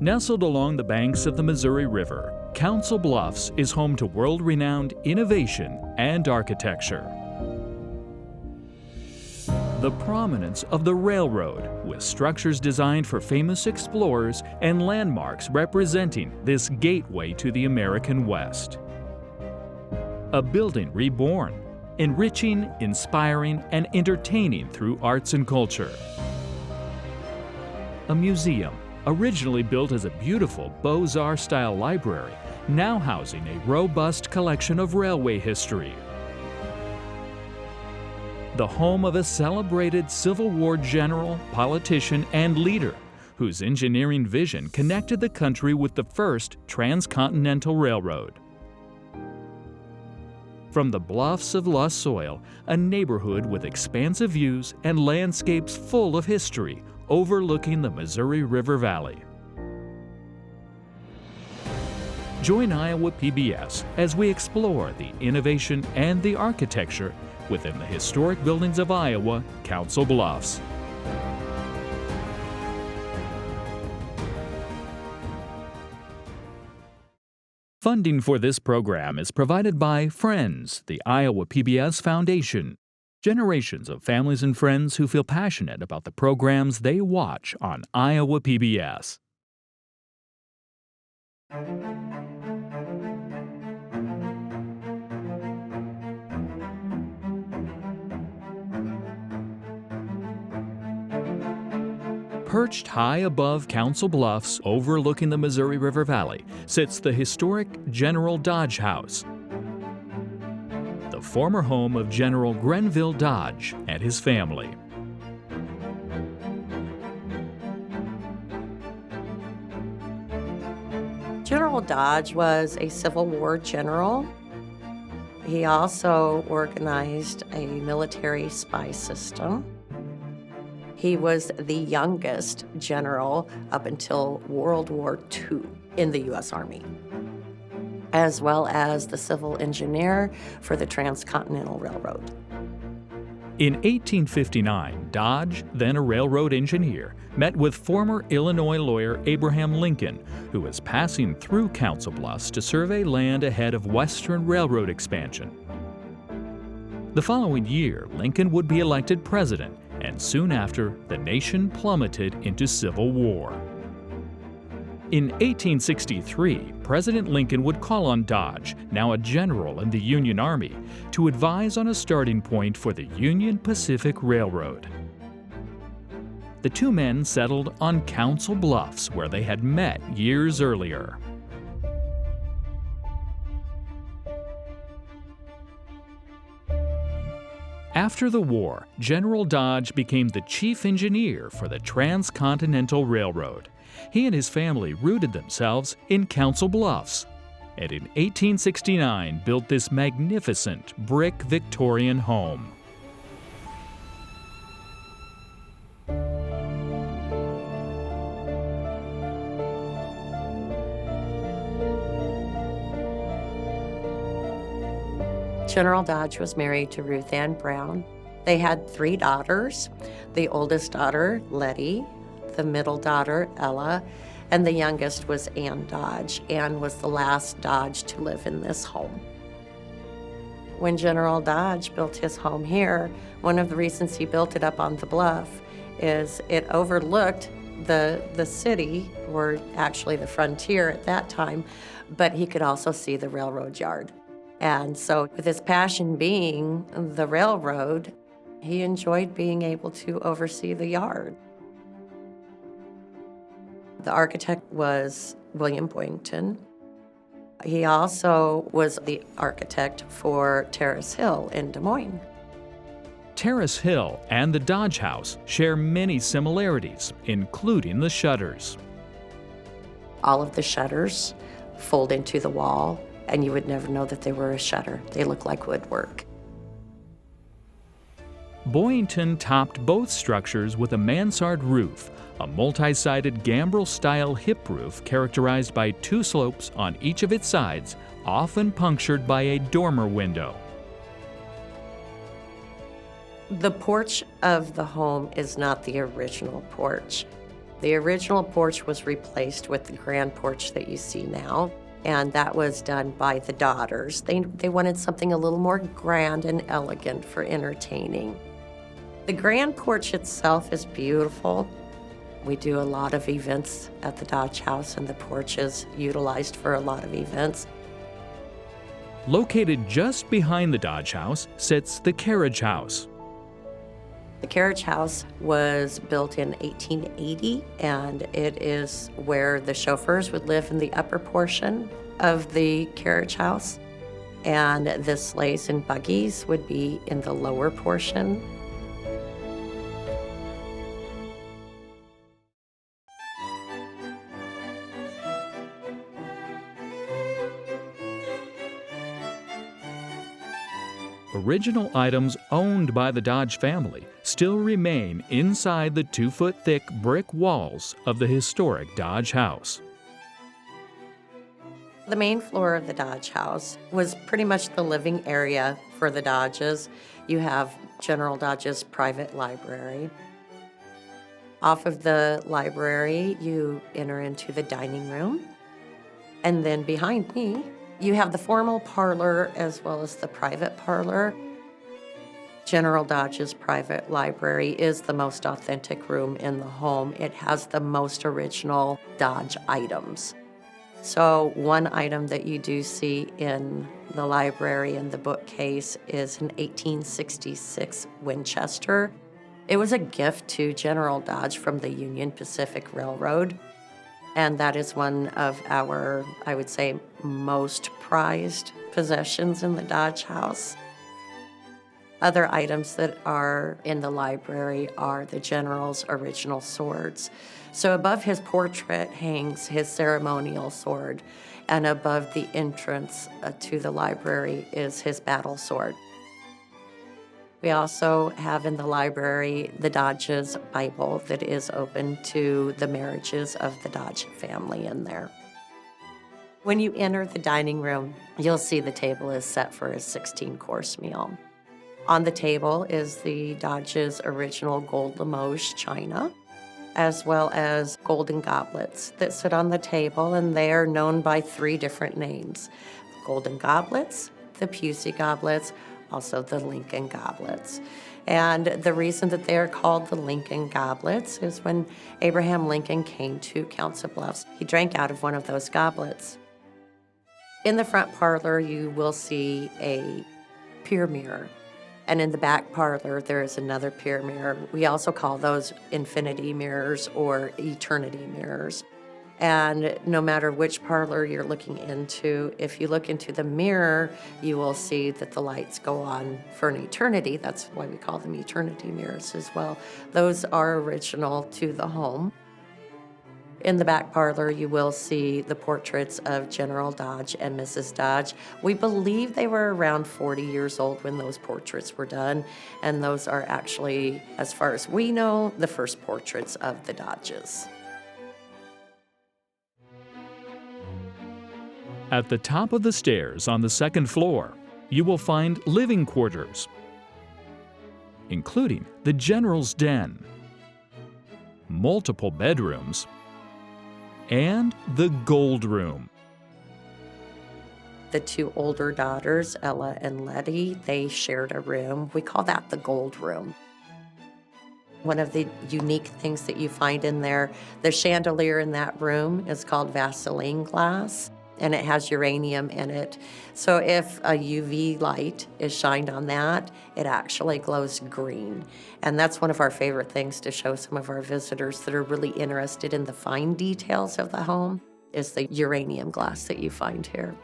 Nestled along the banks of the Missouri River, Council Bluffs is home to world-renowned innovation and architecture. The prominence of the railroad, with structures designed for famous explorers and landmarks representing this gateway to the American West. A building reborn, enriching, inspiring, and entertaining through arts and culture. A museum, originally built as a beautiful Beaux-Arts-style library, now housing a robust collection of railway history. The home of a celebrated Civil War general, politician, and leader, whose engineering vision connected the country with the first transcontinental railroad. From the bluffs of lost soil, a neighborhood with expansive views and landscapes full of history, overlooking the Missouri River Valley. Join Iowa PBS as we explore the innovation and the architecture within the historic buildings of Iowa, Council Bluffs. Funding for this program is provided by Friends, the Iowa PBS Foundation. Generations of families and friends who feel passionate about the programs they watch on Iowa PBS. Perched high above Council Bluffs, overlooking the Missouri River Valley, sits the historic General Dodge House, the former home of General Grenville Dodge and his family. General Dodge was a Civil War general. He also organized a military spy system. He was the youngest general up until World War II in the U.S. Army, as well as the civil engineer for the Transcontinental Railroad. In 1859, Dodge, then a railroad engineer, met with former Illinois lawyer Abraham Lincoln, who was passing through Council Bluffs to survey land ahead of Western Railroad expansion. The following year, Lincoln would be elected president, and soon after, the nation plummeted into civil war. In 1863, President Lincoln would call on Dodge, now a general in the Union Army, to advise on a starting point for the Union Pacific Railroad. The two men settled on Council Bluffs, where they had met years earlier. After the war, General Dodge became the chief engineer for the Transcontinental Railroad. He and his family rooted themselves in Council Bluffs, and in 1869 built this magnificent brick Victorian home. General Dodge was married to Ruth Ann Brown. They had 3 daughters, the oldest daughter, Letty, the middle daughter, Ella, and the youngest was Ann Dodge. Ann was the last Dodge to live in this home. When General Dodge built his home here, one of the reasons he built it up on the bluff is it overlooked the city, or actually the frontier at that time, but he could also see the railroad yard. And so with his passion being the railroad, he enjoyed being able to oversee the yard. The architect was William Boynton. He also was the architect for Terrace Hill in Des Moines. Terrace Hill and the Dodge House share many similarities, including the shutters. All of the shutters fold into the wall, and you would never know that they were a shutter. They look like woodwork. Boynton topped both structures with a mansard roof, a multi-sided gambrel-style hip roof characterized by 2 slopes on each of its sides, often punctured by a dormer window. The porch of the home is not the original porch. The original porch was replaced with the grand porch that you see now, and that was done by the daughters. They wanted something a little more grand and elegant for entertaining. The grand porch itself is beautiful. We do a lot of events at the Dodge House, and the porch is utilized for a lot of events. Located just behind the Dodge House sits the Carriage House. The Carriage House was built in 1880, and it is where the chauffeurs would live in the upper portion of the Carriage House, and the sleighs and buggies would be in the lower portion. Original items owned by the Dodge family still remain inside the 2-foot-thick brick walls of the historic Dodge House. The main floor of the Dodge House was pretty much the living area for the Dodges. You have General Dodge's private library. Off of the library, you enter into the dining room. And then behind me, you have the formal parlor as well as the private parlor. General Dodge's private library is the most authentic room in the home. It has the most original Dodge items. So one item that you do see in the library in the bookcase is an 1866 Winchester. It was a gift to General Dodge from the Union Pacific Railroad. And that is one of our, I would say, most prized possessions in the Dodge House. Other items that are in the library are the General's original swords. So above his portrait hangs his ceremonial sword, and above the entrance to the library is his battle sword. We also have in the library the Dodge's Bible that is open to the marriages of the Dodge family in there. When you enter the dining room, you'll see the table is set for a 16-course meal. On the table is the Dodge's original gold Limoges china, as well as golden goblets that sit on the table, and they are known by 3 different names: golden goblets, the Pusey goblets, also the Lincoln goblets. And the reason that they are called the Lincoln goblets is when Abraham Lincoln came to Council Bluffs, he drank out of one of those goblets. In the front parlor, you will see a pier mirror. And in the back parlor, there is another pier mirror. We also call those infinity mirrors or eternity mirrors. And no matter which parlor you're looking into, if you look into the mirror, you will see that the lights go on for an eternity. That's why we call them eternity mirrors as well. Those are original to the home. In the back parlor, you will see the portraits of General Dodge and Mrs. Dodge. We believe they were around 40 years old when those portraits were done, and those are actually, as far as we know, the first portraits of the Dodges. At the top of the stairs on the 2nd floor, you will find living quarters, including the General's Den, multiple bedrooms, and the Gold Room. The 2 older daughters, Ella and Letty, they shared a room. We call that the Gold Room. One of the unique things that you find in there, the chandelier in that room is called Vaseline glass, and it has uranium in it. So if a UV light is shined on that, it actually glows green. And that's one of our favorite things to show some of our visitors that are really interested in the fine details of the home, is the uranium glass that you find here.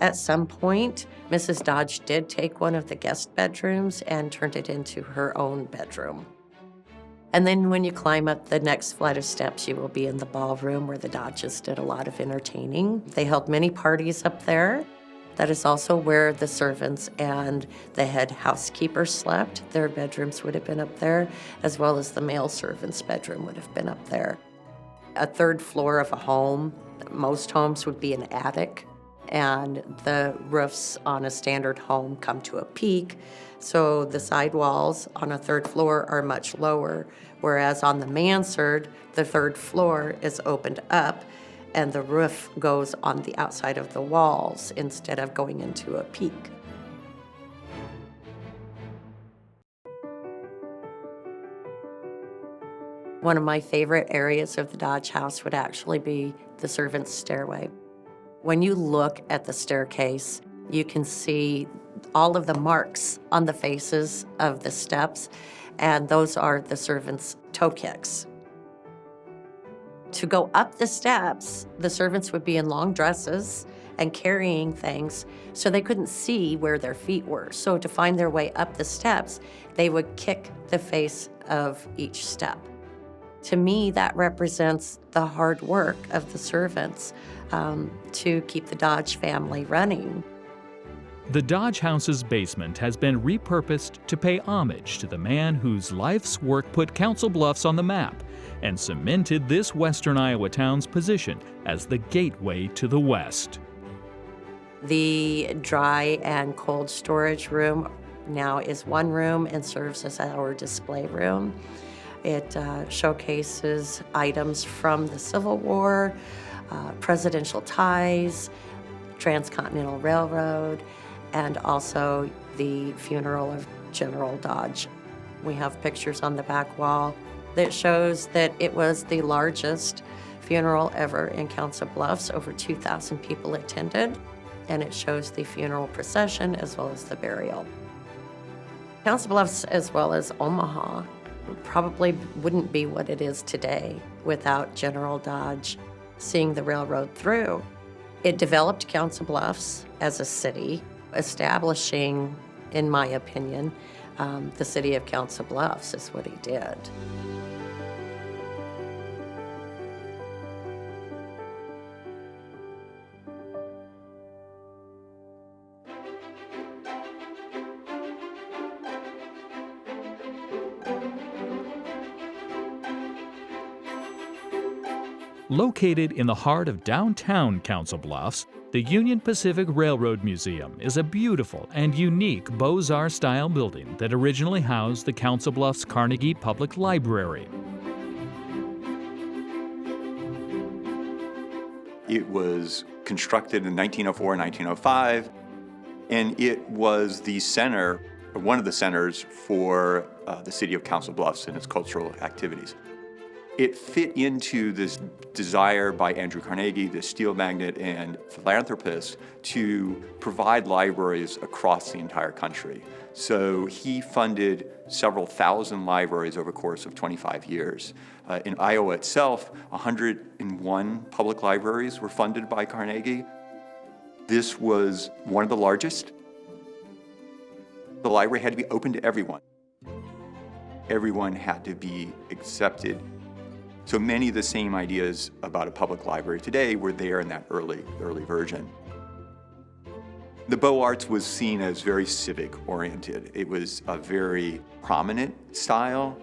At some point, Mrs. Dodge did take one of the guest bedrooms and turned it into her own bedroom. And then when you climb up the next flight of steps, you will be in the ballroom where the Dodges did a lot of entertaining. They held many parties up there. That is also where the servants and the head housekeeper slept. Their bedrooms would have been up there, as well as the male servant's bedroom would have been up there. A 3rd floor of a home, most homes would be an attic, and the roofs on a standard home come to a peak. So the side walls on a third floor are much lower, whereas on the mansard, the third floor is opened up and the roof goes on the outside of the walls instead of going into a peak. One of my favorite areas of the Dodge house would actually be the servants' stairway. When you look at the staircase, you can see all of the marks on the faces of the steps, and those are the servants' toe kicks. To go up the steps, the servants would be in long dresses and carrying things, so they couldn't see where their feet were. So to find their way up the steps, they would kick the face of each step. To me, that represents the hard work of the servants to keep the Dodge family running. The Dodge House's basement has been repurposed to pay homage to the man whose life's work put Council Bluffs on the map and cemented this western Iowa town's position as the gateway to the West. The dry and cold storage room now is one room and serves as our display room. It showcases items from the Civil War, presidential ties, Transcontinental Railroad, and also the funeral of General Dodge. We have pictures on the back wall that shows that it was the largest funeral ever in Council Bluffs. Over 2,000 people attended, and it shows the funeral procession as well as the burial. Council Bluffs, as well as Omaha, probably wouldn't be what it is today without General Dodge seeing the railroad through. It developed Council Bluffs as a city, establishing, in my opinion, the city of Council Bluffs is what he did. Located in the heart of downtown Council Bluffs, the Union Pacific Railroad Museum is a beautiful and unique Beaux-Arts-style building that originally housed the Council Bluffs Carnegie Public Library. It was constructed in 1904, 1905, and it was the center, or one of the centers for the city of Council Bluffs and its cultural activities. It fit into this desire by Andrew Carnegie, the steel magnate and philanthropist, to provide libraries across the entire country. So he funded several thousand libraries over the course of 25 years. In Iowa itself, 101 public libraries were funded by Carnegie. This was one of the largest. The library had to be open to everyone. Everyone had to be accepted. So many of the same ideas about a public library today were there in that early version. The Beaux-Arts was seen as very civic-oriented. It was a very prominent style.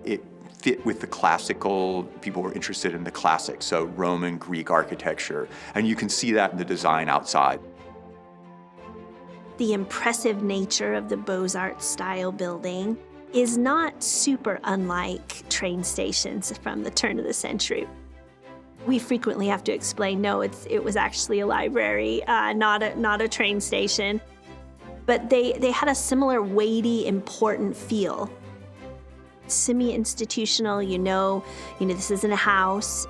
It fit with the classical, people were interested in the classics, so Roman, Greek architecture, and you can see that in the design outside. The impressive nature of the Beaux-Arts style building is not super unlike train stations from the turn of the century. We frequently have to explain, no, it was actually a library, not a train station. But they had a similar weighty, important feel. Semi-institutional, you know, this isn't a house.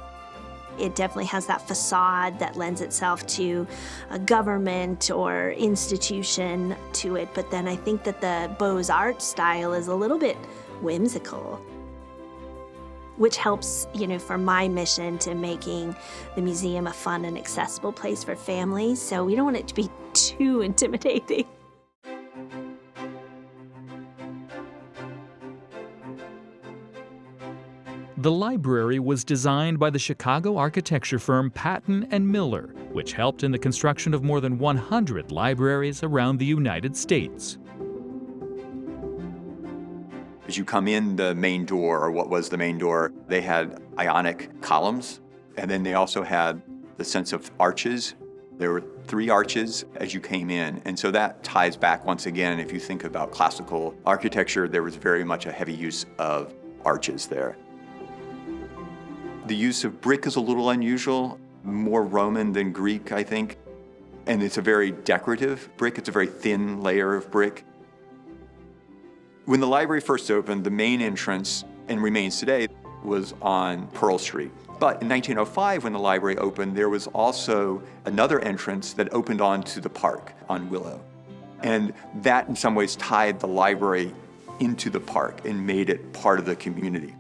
It definitely has that facade that lends itself to a government or institution to it. But then I think that the Beaux-Arts style is a little bit whimsical, which helps, for my mission to making the museum a fun and accessible place for families. So we don't want it to be too intimidating. The library was designed by the Chicago architecture firm Patton and Miller, which helped in the construction of more than 100 libraries around the United States. As you come in the main door, or what was the main door, they had Ionic columns, and then they also had the sense of arches. There were 3 arches as you came in. And so that ties back once again, if you think about classical architecture, there was very much a heavy use of arches there. The use of brick is a little unusual, more Roman than Greek, I think. And it's a very decorative brick. It's a very thin layer of brick. When the library first opened, the main entrance, and remains today, was on Pearl Street. But in 1905, when the library opened, there was also another entrance that opened onto the park on Willow. And that in some ways tied the library into the park and made it part of the community.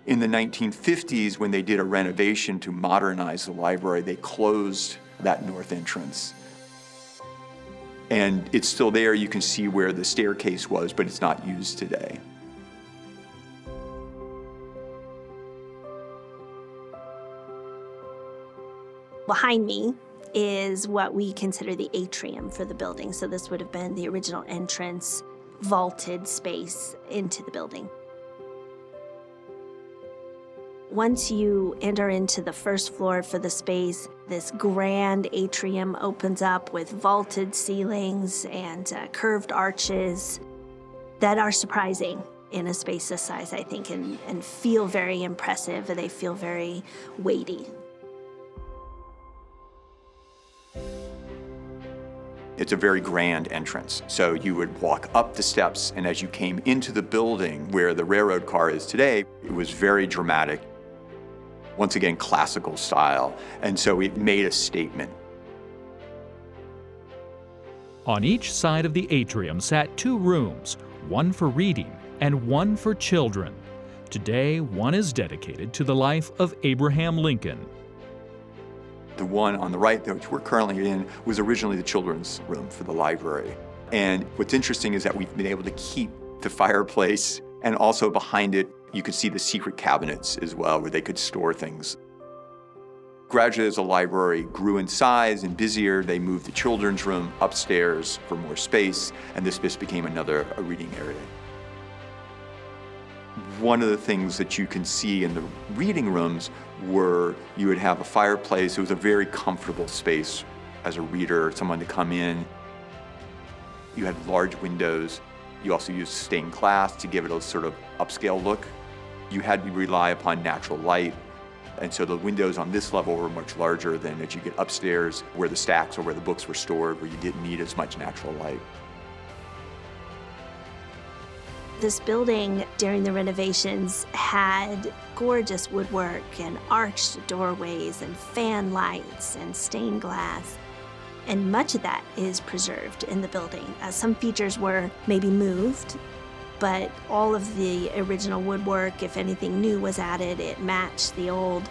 In the 1950s, when they did a renovation to modernize the library, they closed that north entrance. And it's still there. You can see where the staircase was, but it's not used today. Behind me is what we consider the atrium for the building. So this would have been the original entrance, vaulted space into the building. Once you enter into the first floor for the space, this grand atrium opens up with vaulted ceilings and curved arches that are surprising in a space this size, I think, and feel very impressive. They feel very weighty. It's a very grand entrance. So you would walk up the steps, and as you came into the building where the railroad car is today, it was very dramatic. Once again, classical style. And so it made a statement. On each side of the atrium sat 2 rooms, one for reading and one for children. Today, one is dedicated to the life of Abraham Lincoln. The one on the right, which we're currently in, was originally the children's room for the library. And what's interesting is that we've been able to keep the fireplace, and also behind it, you could see the secret cabinets as well, where they could store things. Gradually, as the library grew in size and busier, they moved the children's room upstairs for more space, and this just became a reading area. One of the things that you can see in the reading rooms were you would have a fireplace. It was a very comfortable space as a reader, someone to come in. You had large windows. You also used stained glass to give it a sort of upscale look. You had to rely upon natural light. And so the windows on this level were much larger than as you get upstairs where the stacks or where the books were stored, where you didn't need as much natural light. This building during the renovations had gorgeous woodwork and arched doorways and fan lights and stained glass. And much of that is preserved in the building. Some features were maybe moved, but all of the original woodwork, if anything new was added, it matched the old.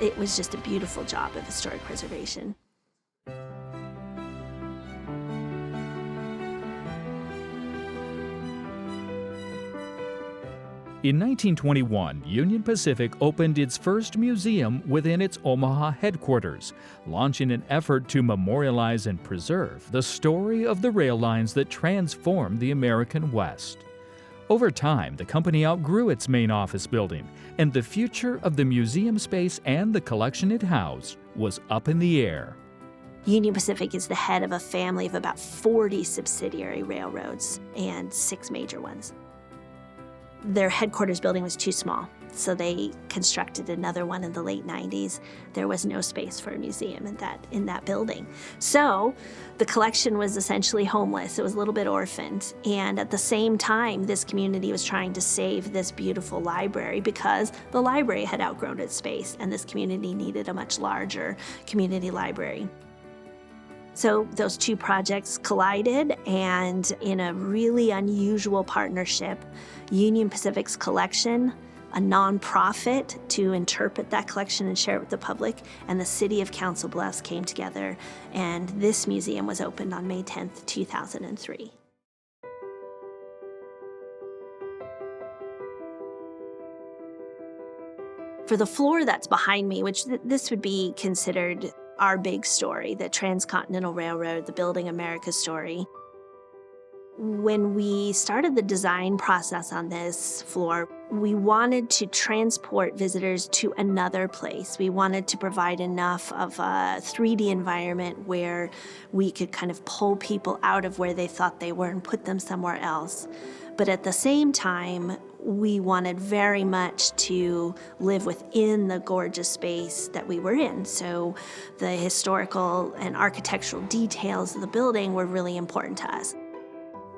It was just a beautiful job of historic preservation. In 1921, Union Pacific opened its first museum within its Omaha headquarters, launching an effort to memorialize and preserve the story of the rail lines that transformed the American West. Over time, the company outgrew its main office building, and the future of the museum space and the collection it housed was up in the air. Union Pacific is the head of a family of about 40 subsidiary railroads and 6 major ones. Their headquarters building was too small, so they constructed another one in the late 90s. There was no space for a museum in that building. So the collection was essentially homeless. It was a little bit orphaned. And at the same time, this community was trying to save this beautiful library because the library had outgrown its space, and this community needed a much larger community library. So those 2 projects collided, and in a really unusual partnership, Union Pacific's collection, a nonprofit to interpret that collection and share it with the public, and the city of Council Bluffs came together, and this museum was opened on May 10th, 2003. For the floor that's behind me, which this would be considered our big story, the Transcontinental Railroad, the Building America story. When we started the design process on this floor, we wanted to transport visitors to another place. We wanted to provide enough of a 3D environment where we could kind of pull people out of where they thought they were and put them somewhere else. But at the same time, we wanted very much to live within the gorgeous space that we were in. So the historical and architectural details of the building were really important to us.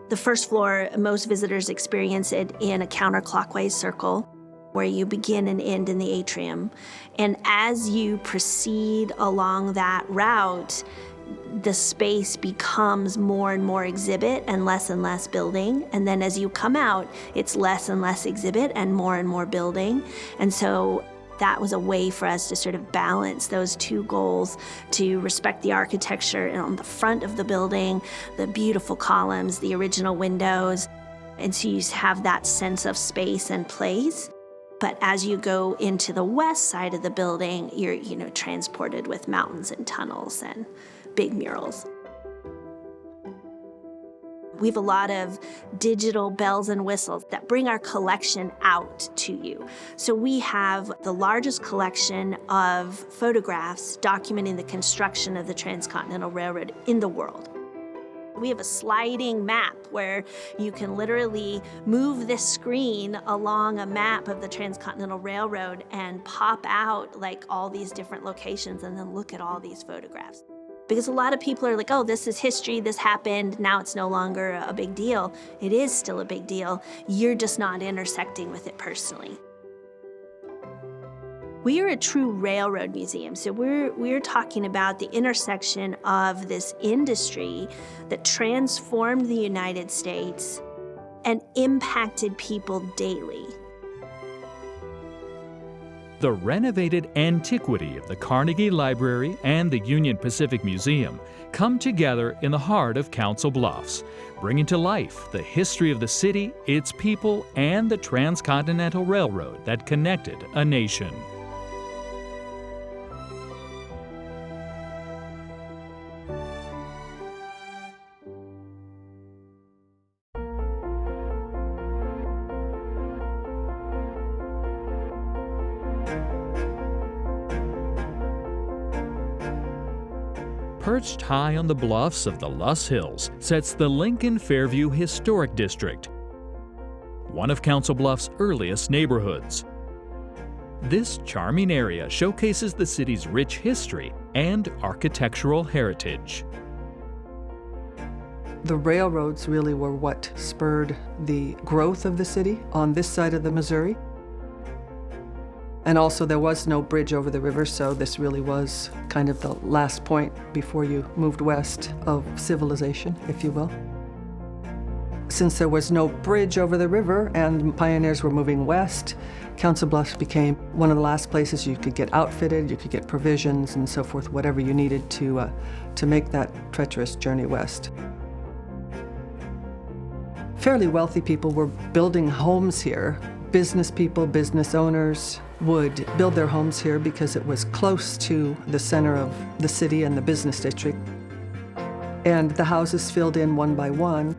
The first floor, most visitors experience it in a counterclockwise circle where you begin and end in the atrium. And as you proceed along that route, the space becomes more and more exhibit and less building. And then as you come out, it's less and less exhibit and more building. And so that was a way for us to sort of balance those two goals, to respect the architecture and on the front of the building, the beautiful columns, the original windows. And so you have that sense of space and place. But as you go into the west side of the building, you're, transported with mountains and tunnels and big murals. We have a lot of digital bells and whistles that bring our collection out to you. So we have the largest collection of photographs documenting the construction of the Transcontinental Railroad in the world. We have a sliding map where you can literally move this screen along a map of the Transcontinental Railroad and pop out like all these different locations and then look at all these photographs. Because a lot of people are like, oh, this is history, this happened, now it's no longer a big deal. It is still a big deal. You're just not intersecting with it personally. We are a true railroad museum, so we're talking about the intersection of this industry that transformed the United States and impacted people daily. The renovated antiquity of the Carnegie Library and the Union Pacific Museum come together in the heart of Council Bluffs, bringing to life the history of the city, its people, and the Transcontinental Railroad that connected a nation. Perched high on the bluffs of the Luss Hills sits the Lincoln Fairview Historic District, one of Council Bluffs' earliest neighborhoods. This charming area showcases the city's rich history and architectural heritage. The railroads really were what spurred the growth of the city on this side of the Missouri. And also there was no bridge over the river, so this really was kind of the last point before you moved west of civilization, if you will. Since there was no bridge over the river and pioneers were moving west, Council Bluffs became one of the last places you could get outfitted, you could get provisions and so forth, whatever you needed to make that treacherous journey west. Fairly wealthy people were building homes here. Business people, business owners would build their homes here because it was close to the center of the city and the business district. And the houses filled in one by one.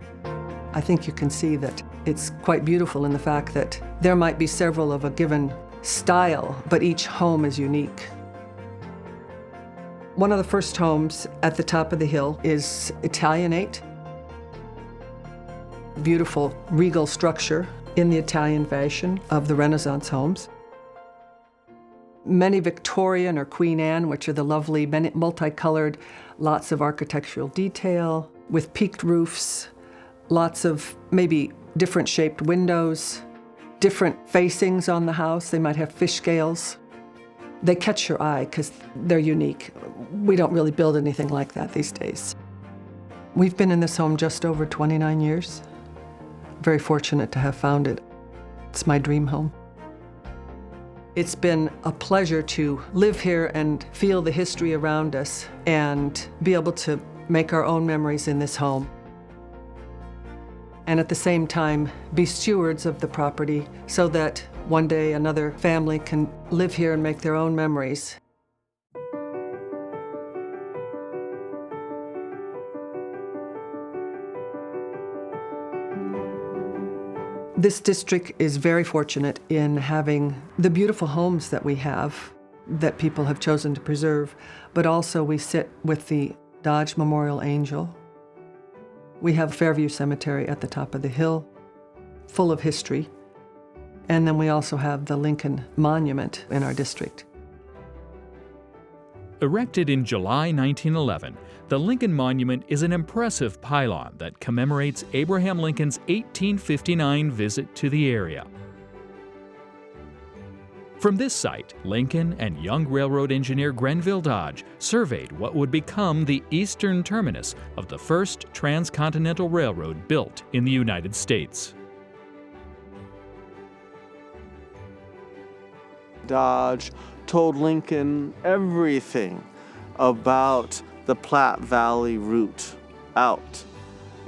I think you can see that it's quite beautiful in the fact that there might be several of a given style, but each home is unique. One of the first homes at the top of the hill is Italianate. Beautiful regal structure in the Italian fashion of the Renaissance homes. Many Victorian or Queen Anne, which are the lovely multicolored, lots of architectural detail with peaked roofs, lots of maybe different shaped windows, different facings on the house. They might have fish scales. They catch your eye because they're unique. We don't really build anything like that these days. We've been in this home just over 29 years. Very fortunate to have found it. It's my dream home. It's been a pleasure to live here and feel the history around us and be able to make our own memories in this home. And at the same time, be stewards of the property so that one day another family can live here and make their own memories. This district is very fortunate in having the beautiful homes that we have that people have chosen to preserve, but also we sit with the Dodge Memorial Angel. We have Fairview Cemetery at the top of the hill, full of history. And then we also have the Lincoln Monument in our district. Erected in July 1911, the Lincoln Monument is an impressive pylon that commemorates Abraham Lincoln's 1859 visit to the area. From this site, Lincoln and young railroad engineer Grenville Dodge surveyed what would become the eastern terminus of the first transcontinental railroad built in the United States. Dodge told Lincoln everything about the Platte Valley route out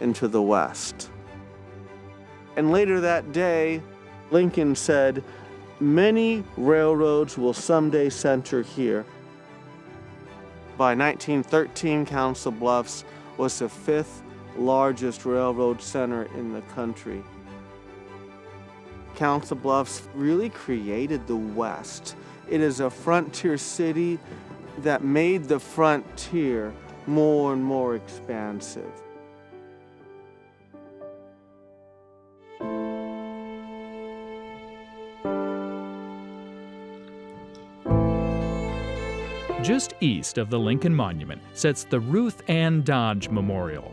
into the west. And later that day, Lincoln said, "Many railroads will someday center here." By 1913, Council Bluffs was the 5th largest railroad center in the country. Council Bluffs really created the West. It is a frontier city that made the frontier more and more expansive. Just east of the Lincoln Monument sits the Ruth Ann Dodge Memorial.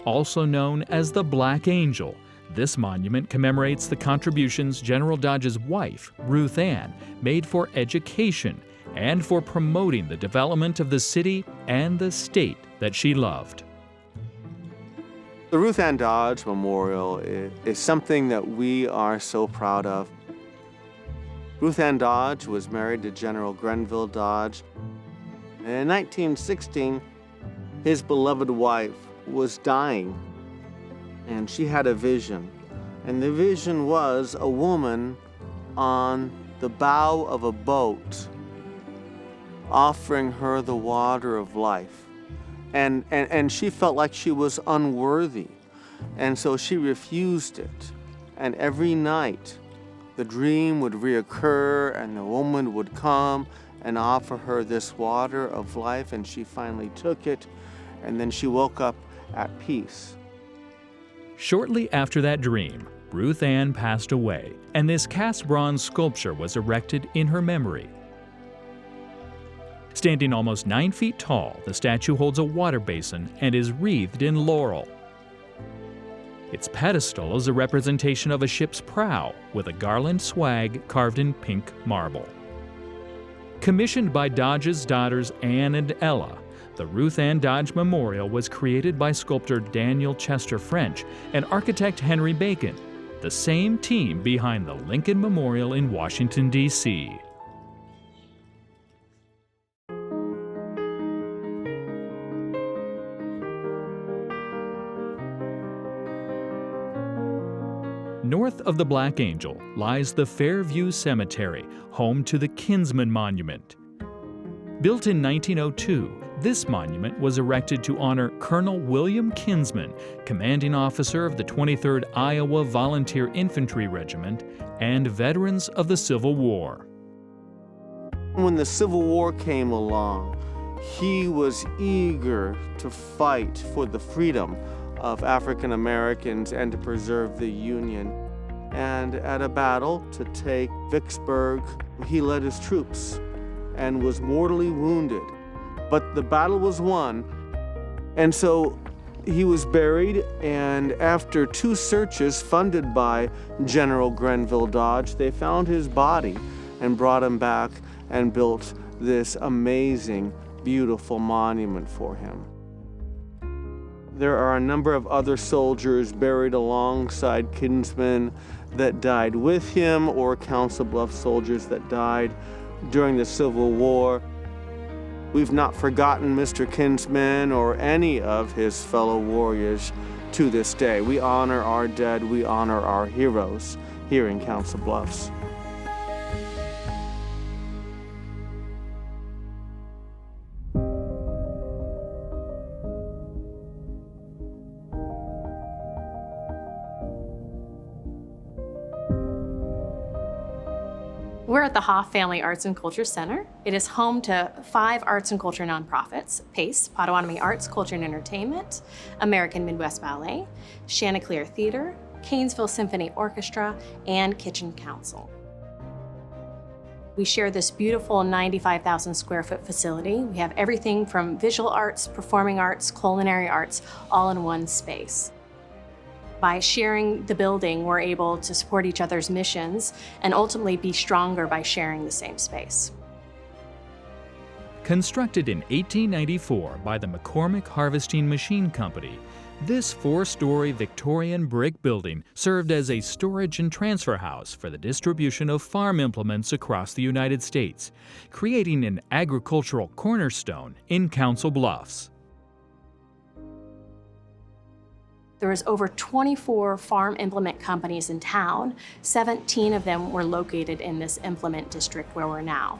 Also known as the Black Angel, this monument commemorates the contributions General Dodge's wife, Ruth Ann, made for education and for promoting the development of the city and the state that she loved. The Ruth Ann Dodge Memorial is something that we are so proud of. Ruth Ann Dodge was married to General Grenville Dodge. In 1916, his beloved wife was dying, and she had a vision. And the vision was a woman on the bow of a boat offering her the water of life. And she felt like she was unworthy, and so she refused it. And every night, the dream would reoccur, and the woman would come and offer her this water of life, and she finally took it, and then she woke up at peace. Shortly after that dream, Ruth Ann passed away, and this cast bronze sculpture was erected in her memory. Standing almost 9 feet tall, the statue holds a water basin and is wreathed in laurel. Its pedestal is a representation of a ship's prow with a garland swag carved in pink marble. Commissioned by Dodge's daughters Anne and Ella, the Ruth Ann Dodge Memorial was created by sculptor Daniel Chester French and architect Henry Bacon, the same team behind the Lincoln Memorial in Washington, D.C. North of the Black Angel lies the Fairview Cemetery, home to the Kinsman Monument. Built in 1902, this monument was erected to honor Colonel William Kinsman, commanding officer of the 23rd Iowa Volunteer Infantry Regiment and veterans of the Civil War. When the Civil War came along, he was eager to fight for the freedom of African Americans and to preserve the Union. And at a battle to take Vicksburg, he led his troops and was mortally wounded. But the battle was won, and so he was buried, and after 2 searches funded by General Grenville Dodge, they found his body and brought him back and built this amazing, beautiful monument for him. There are a number of other soldiers buried alongside Kinsman that died with him, or Council Bluffs soldiers that died during the Civil War. We've not forgotten Mr. Kinsman or any of his fellow warriors to this day. We honor our dead, we honor our heroes here in Council Bluffs. We're at the Hoff Family Arts and Culture Center. It is home to 5 arts and culture nonprofits: PACE, Potawatomi Arts, Culture and Entertainment, American Midwest Ballet, Chanticleer Theater, Canesville Symphony Orchestra, and Kitchen Council. We share this beautiful 95,000 square foot facility. We have everything from visual arts, performing arts, culinary arts, all in one space. By sharing the building, we're able to support each other's missions and ultimately be stronger by sharing the same space. Constructed in 1894 by the McCormick Harvesting Machine Company, this 4-story Victorian brick building served as a storage and transfer house for the distribution of farm implements across the United States, creating an agricultural cornerstone in Council Bluffs. There was over 24 farm implement companies in town. 17 of them were located in this implement district where we're now.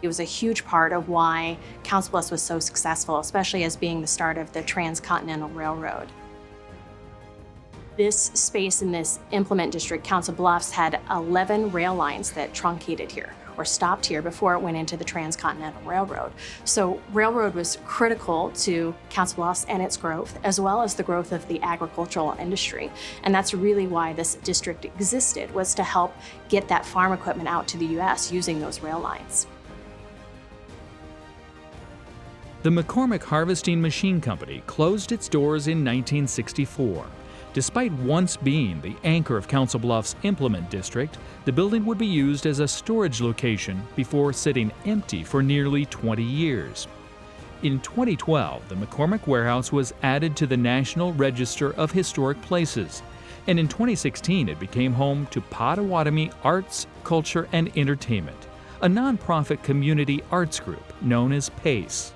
It was a huge part of why Council Bluffs was so successful, especially as being the start of the Transcontinental Railroad. This space in this implement district, Council Bluffs, had 11 rail lines that truncated here or stopped here before it went into the Transcontinental Railroad. So railroad was critical to Council Bluffs and its growth, as well as the growth of the agricultural industry. And that's really why this district existed, was to help get that farm equipment out to the U.S. using those rail lines. The McCormick Harvesting Machine Company closed its doors in 1964. Despite once being the anchor of Council Bluffs Implement District, the building would be used as a storage location before sitting empty for nearly 20 years. In 2012, the McCormick Warehouse was added to the National Register of Historic Places, and in 2016 it became home to Potawatomi Arts, Culture and Entertainment, a nonprofit community arts group known as PACE.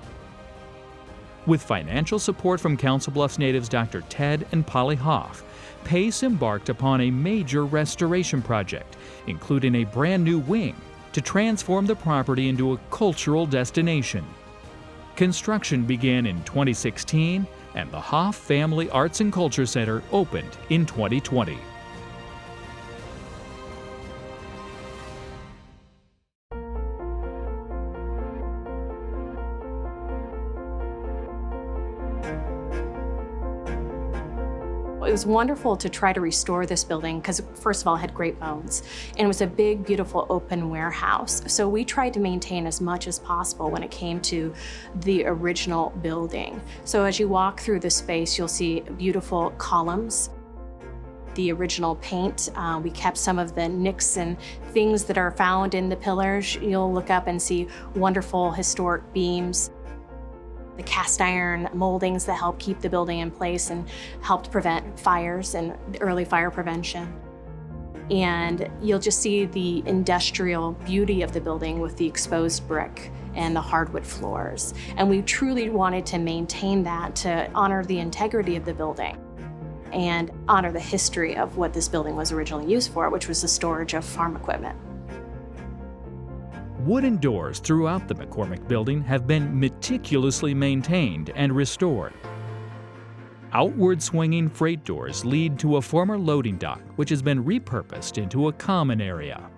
With financial support from Council Bluffs natives Dr. Ted and Polly Hoff, PACE embarked upon a major restoration project, including a brand new wing, to transform the property into a cultural destination. Construction began in 2016, and the Hoff Family Arts and Culture Center opened in 2020. It was wonderful to try to restore this building because, first of all, it had great bones, and it was a big, beautiful open warehouse. So we tried to maintain as much as possible when it came to the original building. So as you walk through the space, you'll see beautiful columns. The original paint, we kept some of the nicks and things that are found in the pillars. You'll look up and see wonderful historic beams. The cast iron moldings that help keep the building in place and helped prevent fires and early fire prevention. And you'll just see the industrial beauty of the building with the exposed brick and the hardwood floors. And we truly wanted to maintain that to honor the integrity of the building and honor the history of what this building was originally used for, which was the storage of farm equipment. Wooden doors throughout the McCormick building have been meticulously maintained and restored. Outward swinging freight doors lead to a former loading dock, which has been repurposed into a common area.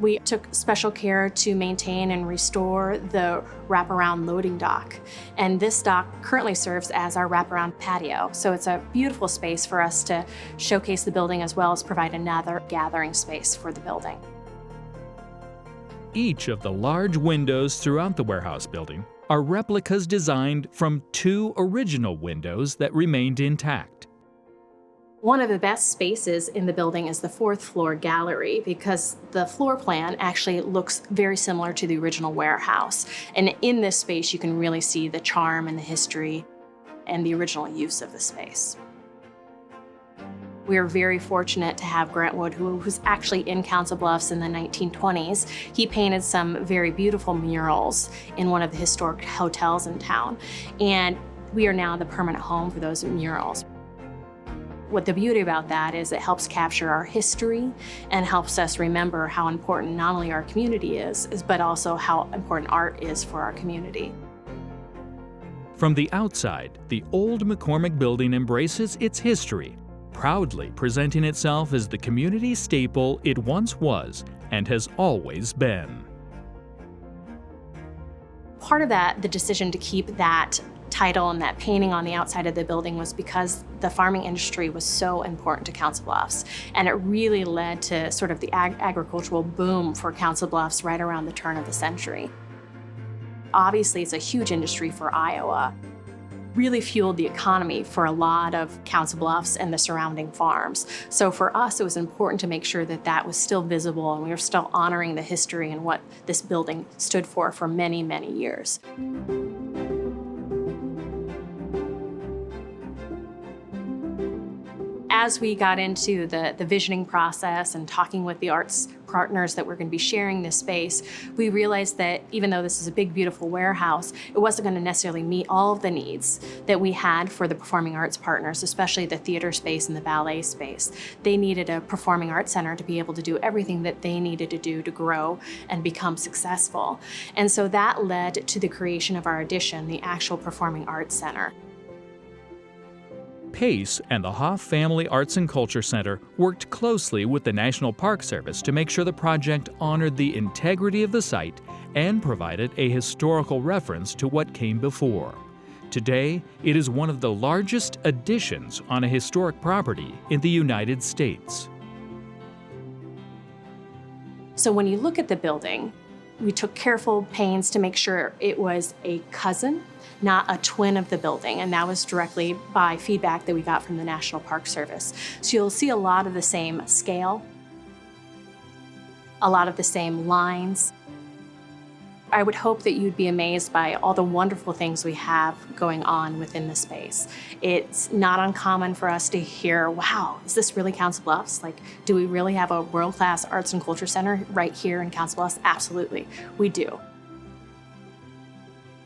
We took special care to maintain and restore the wraparound loading dock. And this dock currently serves as our wraparound patio. So it's a beautiful space for us to showcase the building as well as provide another gathering space for the building. Each of the large windows throughout the warehouse building are replicas designed from 2 original windows that remained intact. One of the best spaces in the building is the 4th floor gallery because the floor plan actually looks very similar to the original warehouse. And in this space, you can really see the charm and the history and the original use of the space. We are very fortunate to have Grant Wood, who's actually in Council Bluffs in the 1920s. He painted some very beautiful murals in one of the historic hotels in town, and we are now the permanent home for those murals. What the beauty about that is it helps capture our history and helps us remember how important not only our community is, but also how important art is for our community. From the outside, the old McCormick building embraces its history, proudly presenting itself as the community staple it once was and has always been. Part of that, the decision to keep that title and that painting on the outside of the building, was because the farming industry was so important to Council Bluffs, and it really led to sort of the agricultural boom for Council Bluffs right around the turn of the century. Obviously, it's a huge industry for Iowa. Really fueled the economy for a lot of Council Bluffs and the surrounding farms. So for us, it was important to make sure that that was still visible and we were still honoring the history and what this building stood for many, many years. As we got into the visioning process and talking with the arts partners that we're going to be sharing this space, we realized that even though this is a big, beautiful warehouse, it wasn't going to necessarily meet all of the needs that we had for the performing arts partners, especially the theater space and the ballet space. They needed a performing arts center to be able to do everything that they needed to do to grow and become successful. And so that led to the creation of our addition, the actual Performing Arts Center. Pace and the Hoff Family Arts and Culture Center worked closely with the National Park Service to make sure the project honored the integrity of the site and provided a historical reference to what came before. Today, it is one of the largest additions on a historic property in the United States. So when you look at the building, we took careful pains to make sure it was a cousin, not a twin of the building, and that was directly by feedback that we got from the National Park Service. So you'll see a lot of the same scale, a lot of the same lines. I would hope that you'd be amazed by all the wonderful things we have going on within the space. It's not uncommon for us to hear, wow, is this really Council Bluffs? Like, do we really have a world-class arts and culture center right here in Council Bluffs? Absolutely, we do.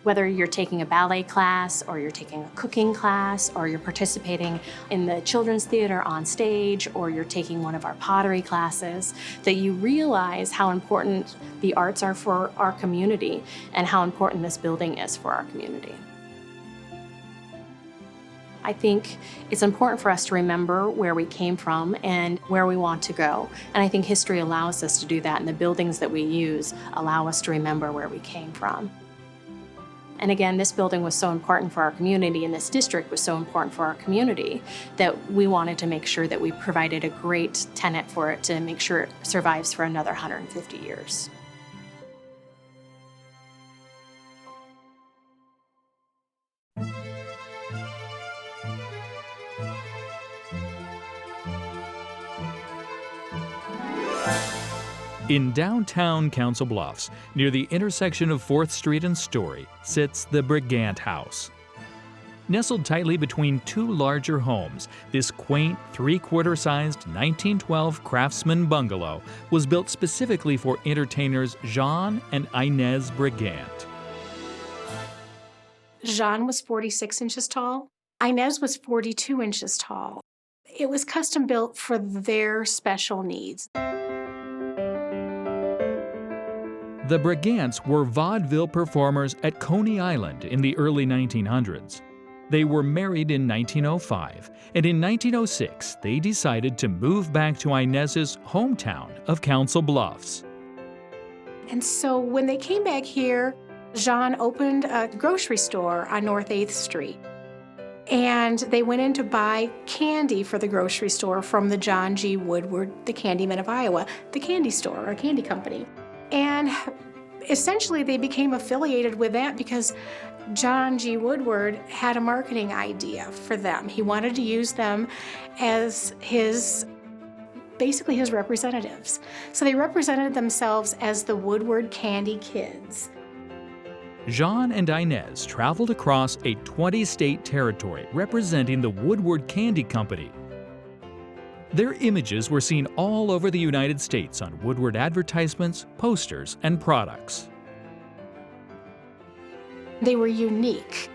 Whether you're taking a ballet class or you're taking a cooking class or you're participating in the children's theater on stage or you're taking one of our pottery classes, that you realize how important the arts are for our community and how important this building is for our community. I think it's important for us to remember where we came from and where we want to go. And I think history allows us to do that, and the buildings that we use allow us to remember where we came from. And again, this building was so important for our community and this district was so important for our community that we wanted to make sure that we provided a great tenant for it to make sure it survives for another 150 years. In downtown Council Bluffs, near the intersection of 4th Street and Story, sits the Bregant House. Nestled tightly between two larger homes, this quaint, three-quarter-sized 1912 craftsman bungalow was built specifically for entertainers Jean and Inez Bregant. Jean was 46 inches tall. Inez was 42 inches tall. It was custom built for their special needs. The Bregants were vaudeville performers at Coney Island in the early 1900s. They were married in 1905, and in 1906 they decided to move back to Inez's hometown of Council Bluffs. And so when they came back here, Jean opened a grocery store on North 8th Street. And they went in to buy candy for the grocery store from the John G. Woodward, the Candyman of Iowa, the candy store, or candy company. And essentially they became affiliated with that because John G. Woodward had a marketing idea for them. He wanted to use them as basically his representatives. So they represented themselves as the Woodward Candy Kids. Jean and Inez traveled across a 20-state territory representing the Woodward Candy Company. Their images were seen all over the United States on Woodward advertisements, posters, and products. They were unique.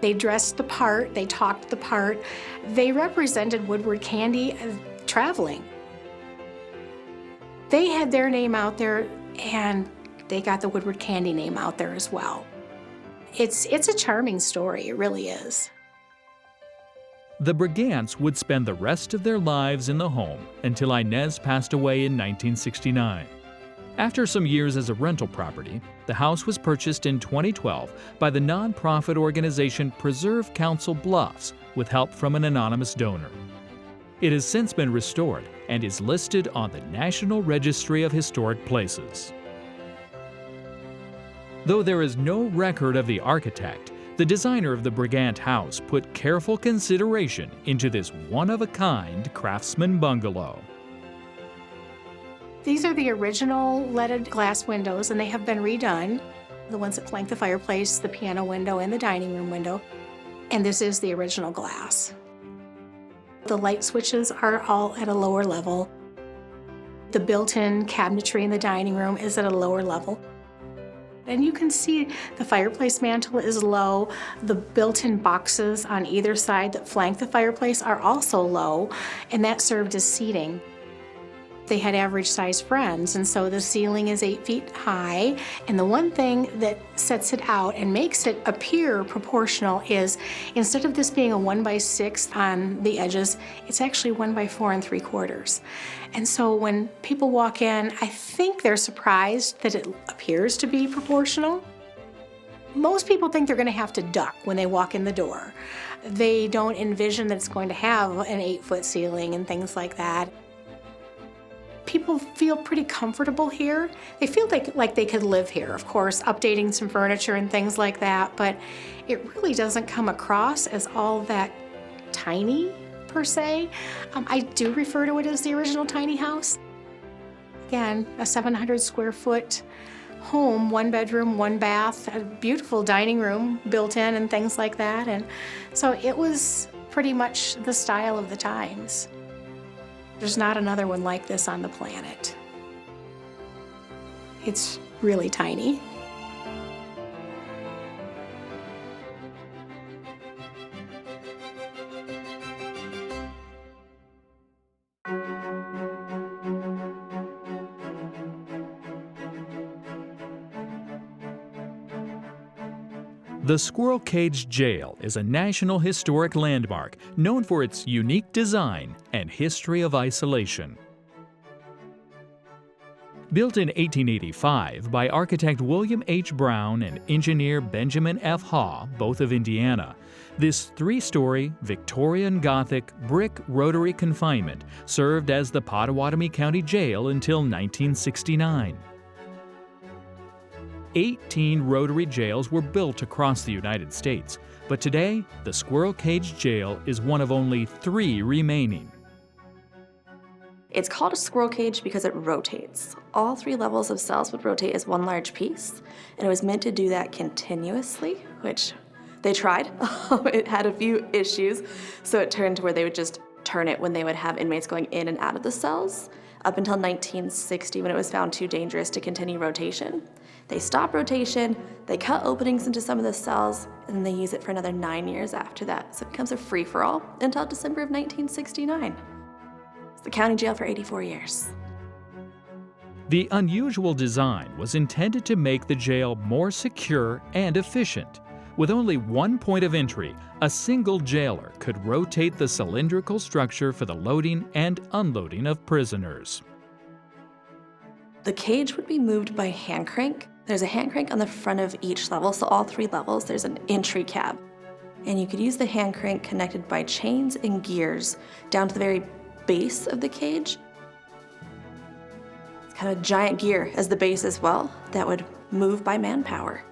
They dressed the part, they talked the part. They represented Woodward Candy traveling. They had their name out there, and they got the Woodward Candy name out there as well. It's a charming story, it really is. The Bregants would spend the rest of their lives in the home until Inez passed away in 1969. After some years as a rental property, the house was purchased in 2012 by the nonprofit organization Preserve Council Bluffs with help from an anonymous donor. It has since been restored and is listed on the National Registry of Historic Places. Though there is no record of the architect, the designer of the Bregant House put careful consideration into this one-of-a-kind craftsman bungalow. These are the original leaded glass windows, and they have been redone. The ones that flank the fireplace, the piano window, and the dining room window. And this is the original glass. The light switches are all at a lower level. The built-in cabinetry in the dining room is at a lower level. And you can see the fireplace mantle is low. The built-in boxes on either side that flank the fireplace are also low, and that served as seating. They had average-sized friends, and so the ceiling is 8 feet high. And the one thing that sets it out and makes it appear proportional is instead of this being a 1x6 on the edges, it's actually 1x4 3/4. And so when people walk in, I think they're surprised that it appears to be proportional. Most people think they're going to have to duck when they walk in the door. They don't envision that it's going to have an 8-foot ceiling and things like that. People feel pretty comfortable here. They feel like they could live here, of course, updating some furniture and things like that, but it really doesn't come across as all that tiny, per se. I do refer to it as the original tiny house. Again, a 700 square foot home, 1 bedroom, 1 bath, a beautiful dining room built in and things like that. And so it was pretty much the style of the times. There's not another one like this on the planet. It's really tiny. The Squirrel Cage Jail is a National Historic Landmark known for its unique design and history of isolation. Built in 1885 by architect William H. Brown and engineer Benjamin F. Haw, both of Indiana, this 3-story Victorian Gothic brick rotary confinement served as the Pottawatomie County Jail until 1969. 18 rotary jails were built across the United States, but today, the Squirrel Cage Jail is one of only 3 remaining. It's called a squirrel cage because it rotates. All 3 levels of cells would rotate as one large piece, and it was meant to do that continuously, which they tried. It had a few issues, so it turned to where they would just turn it when they would have inmates going in and out of the cells, up until 1960 when it was found too dangerous to continue rotation. They stop rotation, they cut openings into some of the cells, and then they use it for another 9 years after that. So it becomes a free-for-all until December of 1969. It's the county jail for 84 years. The unusual design was intended to make the jail more secure and efficient. With only one point of entry, a single jailer could rotate the cylindrical structure for the loading and unloading of prisoners. The cage would be moved by hand crank. There's a hand crank on the front of each level, so all 3 levels, there's an entry cab. And you could use the hand crank connected by chains and gears down to the very base of the cage. It's kind of a giant gear as the base as well that would move by manpower.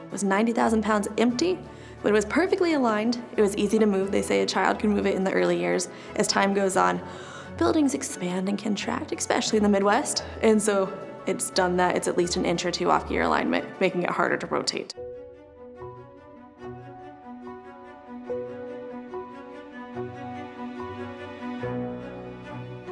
It was 90,000 pounds empty, but it was perfectly aligned. It was easy to move. They say a child can move it in the early years. As time goes on, buildings expand and contract, especially in the Midwest, and so it's done that. It's at least an inch or 2 off gear alignment, making it harder to rotate.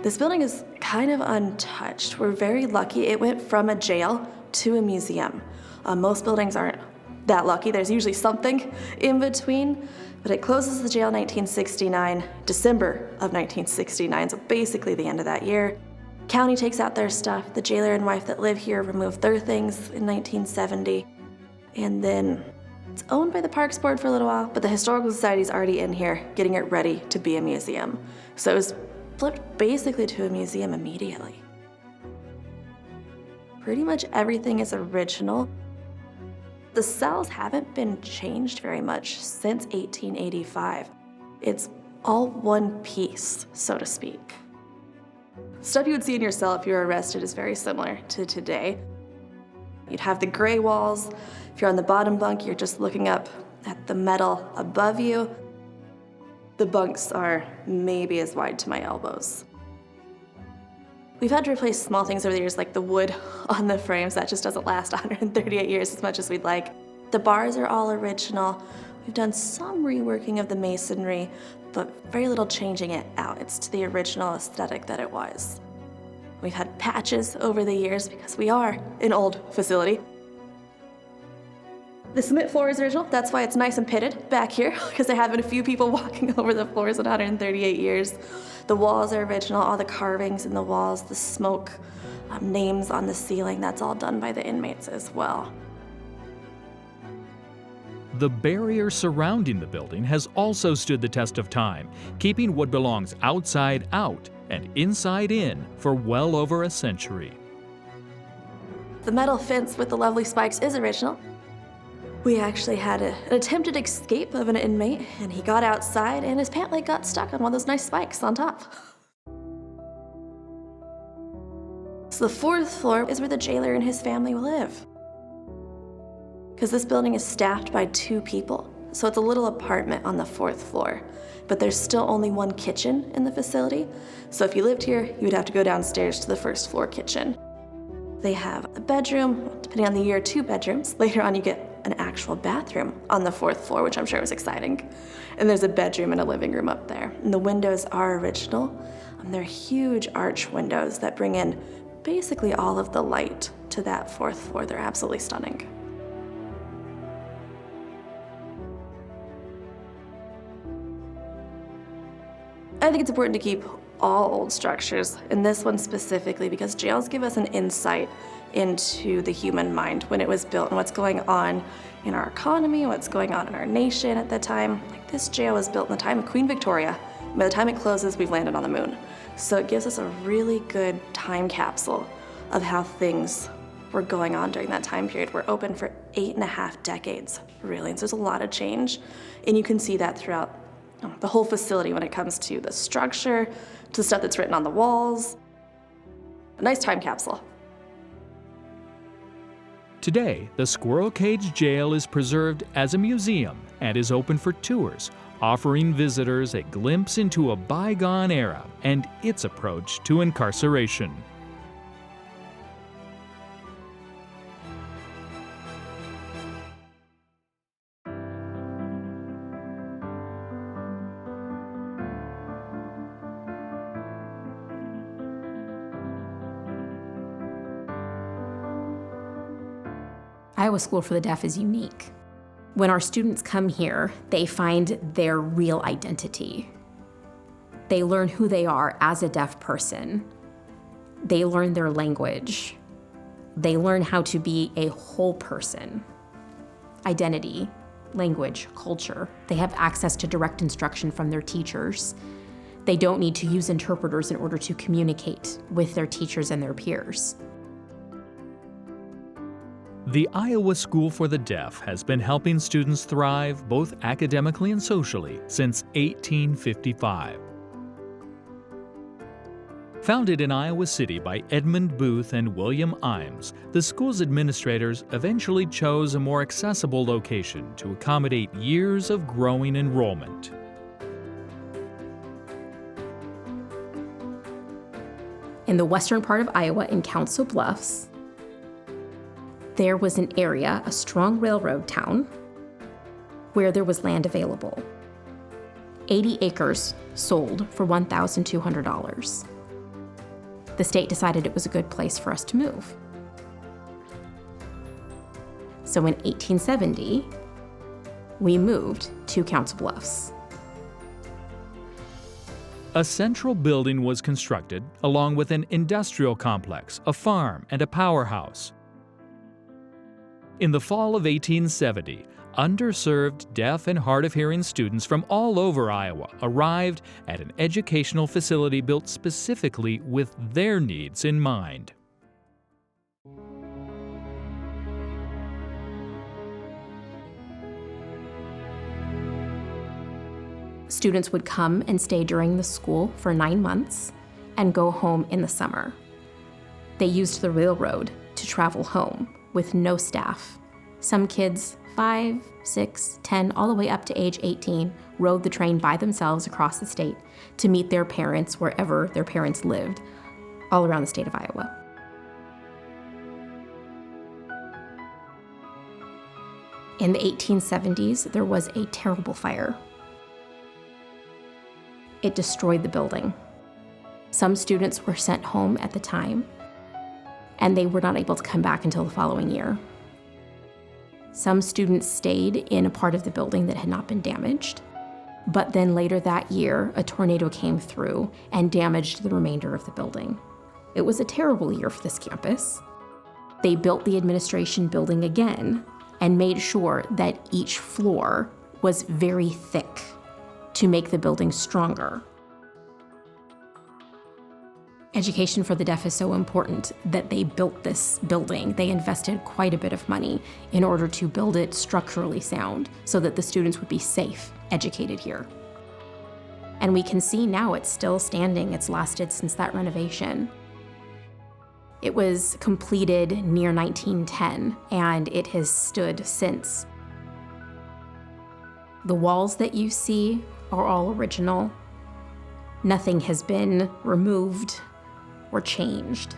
This building is kind of untouched. We're very lucky. It went from a jail to a museum. Most buildings aren't that lucky. There's usually something in between. But it closes the jail in 1969, December of 1969, so basically the end of that year. County takes out their stuff. The jailer and wife that live here remove their things in 1970. And then It's owned by the Parks Board for a little while, but the Historical Society's already in here getting it ready to be a museum. So it was flipped basically to a museum immediately. Pretty much everything is original. The cells haven't been changed very much since 1885. It's all one piece, so to speak. Stuff you would see in your cell if you were arrested is very similar to today. You'd have the gray walls. If you're on the bottom bunk, you're just looking up at the metal above you. The bunks are maybe as wide to my elbows. We've had to replace small things over the years, like the wood on the frames. That just doesn't last 138 years as much as we'd like. The bars are all original. We've done some reworking of the masonry, but very little changing it out. It's to the original aesthetic that it was. We've had patches over the years because we are an old facility. The cement floor is original. That's why it's nice and pitted back here, because there have been a few people walking over the floors in 138 years. The walls are original, all the carvings in the walls, the smoke, names on the ceiling, that's all done by the inmates as well. The barrier surrounding the building has also stood the test of time, keeping what belongs outside out and inside in for well over a century. The metal fence with the lovely spikes is original. We actually had an attempted escape of an inmate, and he got outside and his pant leg got stuck on one of those nice spikes on top. So the 4th floor is where the jailer and his family live. Because this building is staffed by 2 people, so it's a little apartment on the 4th floor. But there's still only 1 kitchen in the facility, so if you lived here, you would have to go downstairs to the 1st floor kitchen. They have a bedroom, depending on the year, 2 bedrooms. Later on, you get an actual bathroom on the 4th floor, which I'm sure was exciting. And there's a bedroom and a living room up there. And the windows are original. They're huge arch windows that bring in basically all of the light to that 4th floor. They're absolutely stunning. I think it's important to keep all old structures, and this one specifically, because jails give us an insight into the human mind when it was built and what's going on in our economy, what's going on in our nation at the time. Like, this jail was built in the time of Queen Victoria. By the time it closes, we've landed on the moon. So it gives us a really good time capsule of how things were going on during that time period. We're open for 8.5 decades, really, and so there's a lot of change. And you can see that throughout the whole facility when it comes to the structure, to the stuff that's written on the walls. A nice time capsule. Today, the Squirrel Cage Jail is preserved as a museum and is open for tours, offering visitors a glimpse into a bygone era and its approach to incarceration. Iowa School for the Deaf is unique. When our students come here, they find their real identity. They learn who they are as a deaf person. They learn their language. They learn how to be a whole person. Identity, language, culture. They have access to direct instruction from their teachers. They don't need to use interpreters in order to communicate with their teachers and their peers. The Iowa School for the Deaf has been helping students thrive both academically and socially since 1855. Founded in Iowa City by Edmund Booth and William Imes, the school's administrators eventually chose a more accessible location to accommodate years of growing enrollment. In the western part of Iowa, in Council Bluffs, there was an area, a strong railroad town, where there was land available. 80 acres sold for $1,200. The state decided it was a good place for us to move. So in 1870, we moved to Council Bluffs. A central building was constructed along with an industrial complex, a farm, and a powerhouse. In the fall of 1870, underserved deaf and hard of hearing students from all over Iowa arrived at an educational facility built specifically with their needs in mind. Students would come and stay during the school for 9 months and go home in the summer. They used the railroad to travel home with no staff. Some kids, 5, 6, 10, all the way up to age 18, rode the train by themselves across the state to meet their parents wherever their parents lived, all around the state of Iowa. In the 1870s, there was a terrible fire. It destroyed the building. Some students were sent home at the time, and they were not able to come back until the following year. Some students stayed in a part of the building that had not been damaged, but then later that year, a tornado came through and damaged the remainder of the building. It was a terrible year for this campus. They built the administration building again and made sure that each floor was very thick to make the building stronger. Education for the deaf is so important that they built this building. They invested quite a bit of money in order to build it structurally sound so that the students would be safe, educated here. And we can see now it's still standing. It's lasted since that renovation. It was completed near 1910, and it has stood since. The walls that you see are all original. Nothing has been removed or changed.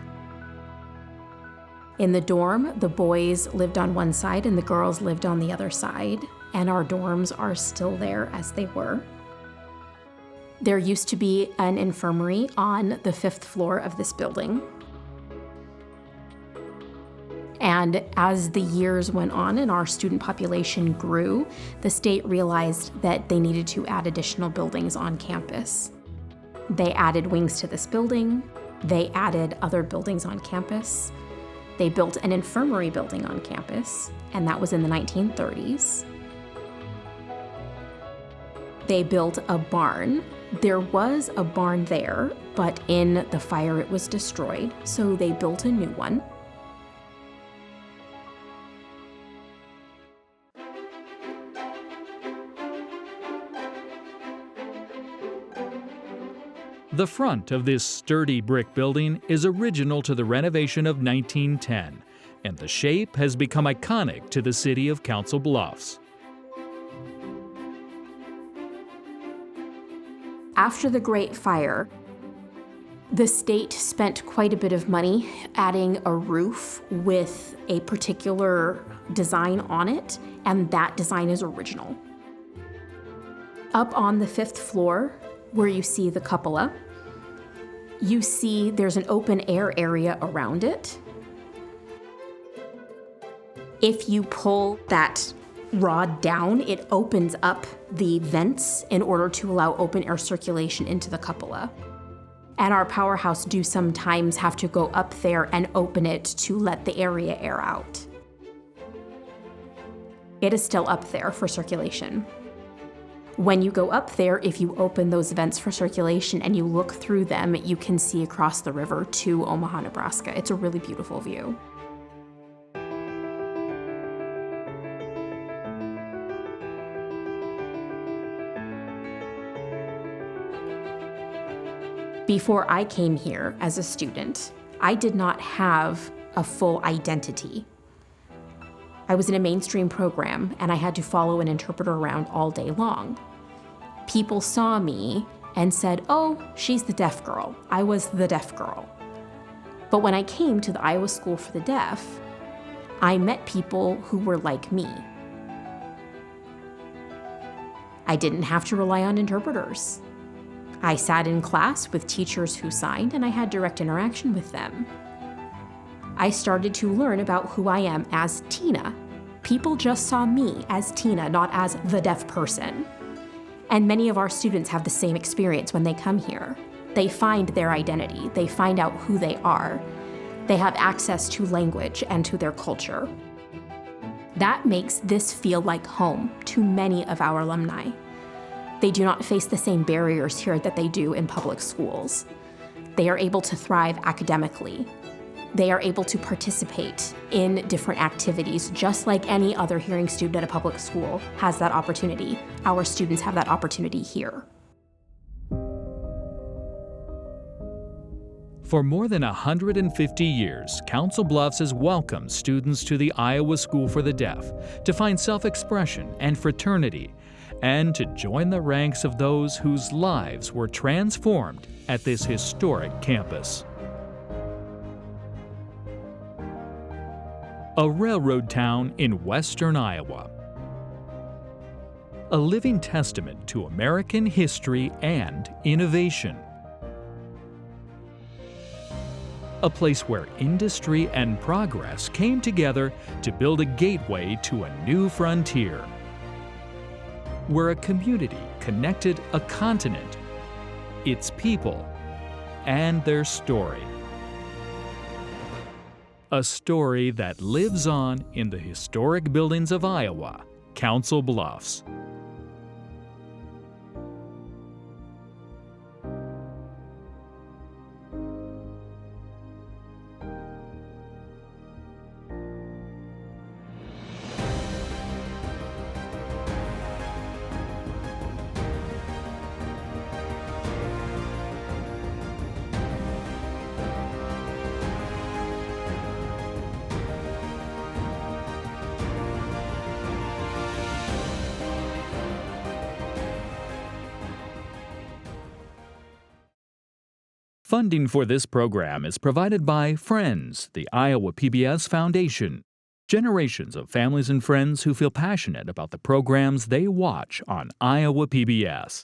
In the dorm, the boys lived on one side and the girls lived on the other side, and our dorms are still there as they were. There used to be an infirmary on the 5th floor of this building. And as the years went on and our student population grew, the state realized that they needed to add additional buildings on campus. They added wings to this building. They added other buildings on campus. They built an infirmary building on campus, and that was in the 1930s. They built a barn. There was a barn there, but in the fire it was destroyed, so they built a new one. The front of this sturdy brick building is original to the renovation of 1910, and the shape has become iconic to the city of Council Bluffs. After the Great Fire, the state spent quite a bit of money adding a roof with a particular design on it, and that design is original. Up on the 5th floor, where you see the cupola, you see there's an open air area around it. If you pull that rod down, it opens up the vents in order to allow open air circulation into the cupola. And our powerhouse do sometimes have to go up there and open it to let the area air out. It is still up there for circulation. When you go up there, if you open those vents for circulation and you look through them, you can see across the river to Omaha, Nebraska. It's a really beautiful view. Before I came here as a student, I did not have a full identity. I was in a mainstream program and I had to follow an interpreter around all day long. People saw me and said, "Oh, she's the deaf girl." I was the deaf girl. But when I came to the Iowa School for the Deaf, I met people who were like me. I didn't have to rely on interpreters. I sat in class with teachers who signed and I had direct interaction with them. I started to learn about who I am as Tina. People just saw me as Tina, not as the deaf person. And many of our students have the same experience when they come here. They find their identity, they find out who they are. They have access to language and to their culture. That makes this feel like home to many of our alumni. They do not face the same barriers here that they do in public schools. They are able to thrive academically. They are able to participate in different activities, just like any other hearing student at a public school has that opportunity. Our students have that opportunity here. For more than 150 years, Council Bluffs has welcomed students to the Iowa School for the Deaf to find self-expression and fraternity, and to join the ranks of those whose lives were transformed at this historic campus. A railroad town in western Iowa. A living testament to American history and innovation. A place where industry and progress came together to build a gateway to a new frontier. Where a community connected a continent, its people, and their story. A story that lives on in the historic buildings of Iowa, Council Bluffs. Funding for this program is provided by Friends, the Iowa PBS Foundation. Generations of families and friends who feel passionate about the programs they watch on Iowa PBS.